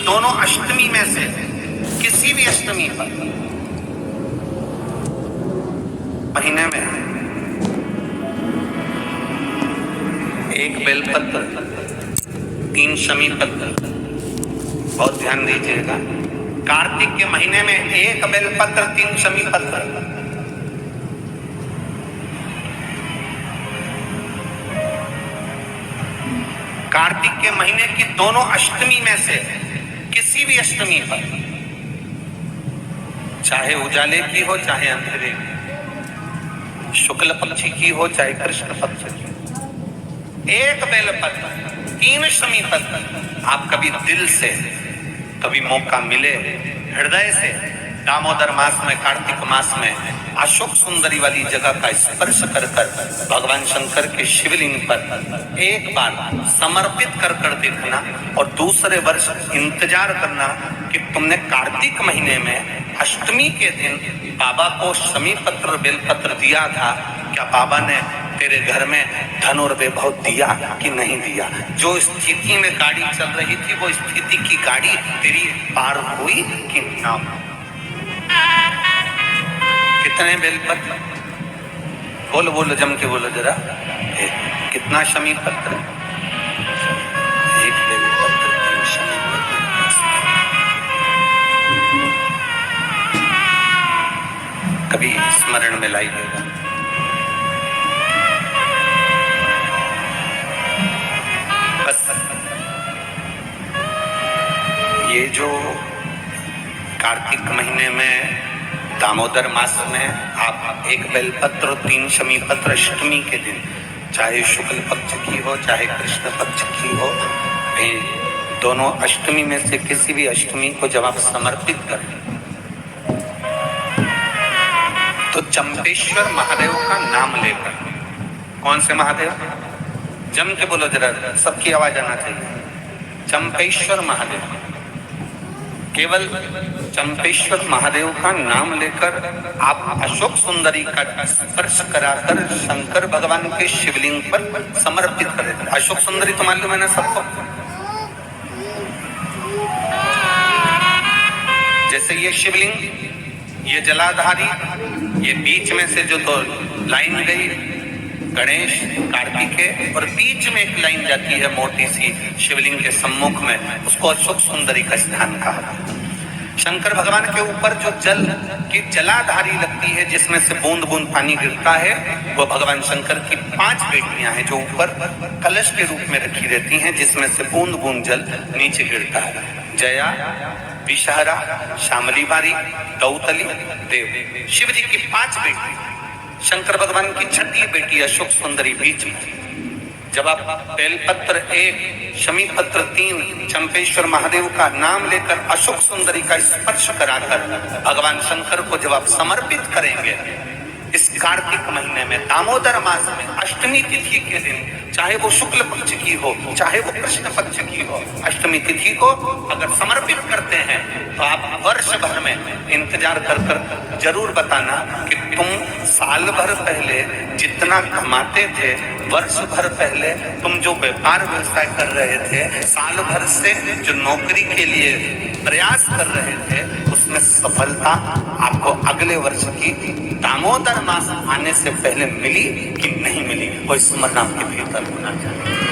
दोनों अष्टमी में से किसी भी अष्टमी पर महीने में एक बेलपत्र, 3 शमी पत्र, बहुत ध्यान दीजिएगा, कार्तिक के महीने में एक बेलपत्र, 3 शमी पत्र, कार्तिक के महीने की दोनों अष्टमी में से किसी भी अष्टमी पर, चाहे उजाले की हो चाहे अंधेरे की, शुक्ल पक्ष की हो चाहे कृष्ण पक्ष की, एक बेलपत्र, 3 शमी पत्र आप कभी दिल से, कभी मौका मिले हृदय से, दामोदर मास में, कार्तिक मास में अशोक सुंदरी वाली जगह का स्पर्श कर कर भगवान शंकर के शिवलिंग पर एक बार समर्पित कर कर देखना और दूसरे वर्ष इंतजार करना कि तुमने कार्तिक महीने में अष्टमी के दिन बाबा को शमी पत्र बेलपत्र दिया था, क्या बाबा ने तेरे घर में धन और वैभव दिया कि नहीं दिया? जो स्थिति में गाड़ी चल रही थी वो स्थिति की गाड़ी तेरी पार हुई कि ना? कितने बेलपत्र? बोलो बोलो, जम के बोलो जरा। कितना शमी पत्र? एक बेलपत्र, 3 शमी पत्र। कभी स्मरण में लाइएगा। बस ये जो कार्तिक महीने में दामोदर मास में आप एक बेलपत्र, 3 शमी पत्र अष्टमी के दिन, चाहे शुक्ल पक्ष की हो चाहे कृष्ण पक्ष की हो, दोनों अष्टमी में से किसी भी अष्टमी को जब आप समर्पित करें तो चंपेश्वर महादेव का नाम लेकर, कौन से महादेव? जम के बोलो जरा, सबकी आवाज आना चाहिए। चंपेश्वर महादेव, केवल चंपेश्वर महादेव का नाम लेकर आप अशोक सुंदरी का स्पर्श कराकर शंकर भगवान के शिवलिंग पर समर्पित करें। अशोक सुंदरी तो मालूम है ना सबको? जैसे ये शिवलिंग, ये जलाधारी, ये बीच में से जो दो लाइन गई, गणेश कार्तिकेय, और बीच में एक लाइन जाती है मोटी सी शिवलिंग के सम्मुख में, उसको अशोक सुंदरी का स्थान कहा। शंकर भगवान के ऊपर जो जल की जलाधारी लगती है जिसमें से बूंद बूंद पानी गिरता है, वो भगवान शंकर की 5 बेटियां हैं जो ऊपर कलश के रूप में रखी रहती हैं जिसमें से बूंद बूंद जल नीचे गिरता है। जया, विषहरा, शामली बारी, दौतली, देव, शिव जी की 5 बेटी, शंकर भगवान की 6ठी बेटी अशोक सुंदरी बीच में। जब आप बेलपत्र 1, शमी पत्र 3, चंपेश्वर महादेव का नाम लेकर अशोक सुंदरी का स्पर्श कराकर भगवान शंकर को जब आप समर्पित करेंगे इस कार्तिक महीने में, दामोदर मास में, अष्टमी तिथि के दिन, चाहे वो शुक्ल पक्ष की हो चाहे वो कृष्ण पक्ष की हो, अष्टमी तिथि को अगर समर्पित करते हैं तो आप वर्ष भर में इंतजार कर कर जरूर बताना कि तुम साल भर पहले जितना कमाते थे, वर्ष भर पहले तुम जो व्यापार व्यवसाय कर रहे थे, साल भर से जो नौकरी के लिए प्रयास कर रहे थे, उसमें सफलता आपको अगले वर्ष की दामोदर मास आने से पहले मिली कि नहीं मिली, वो स्मरण आपके भीतर होना चाहिए।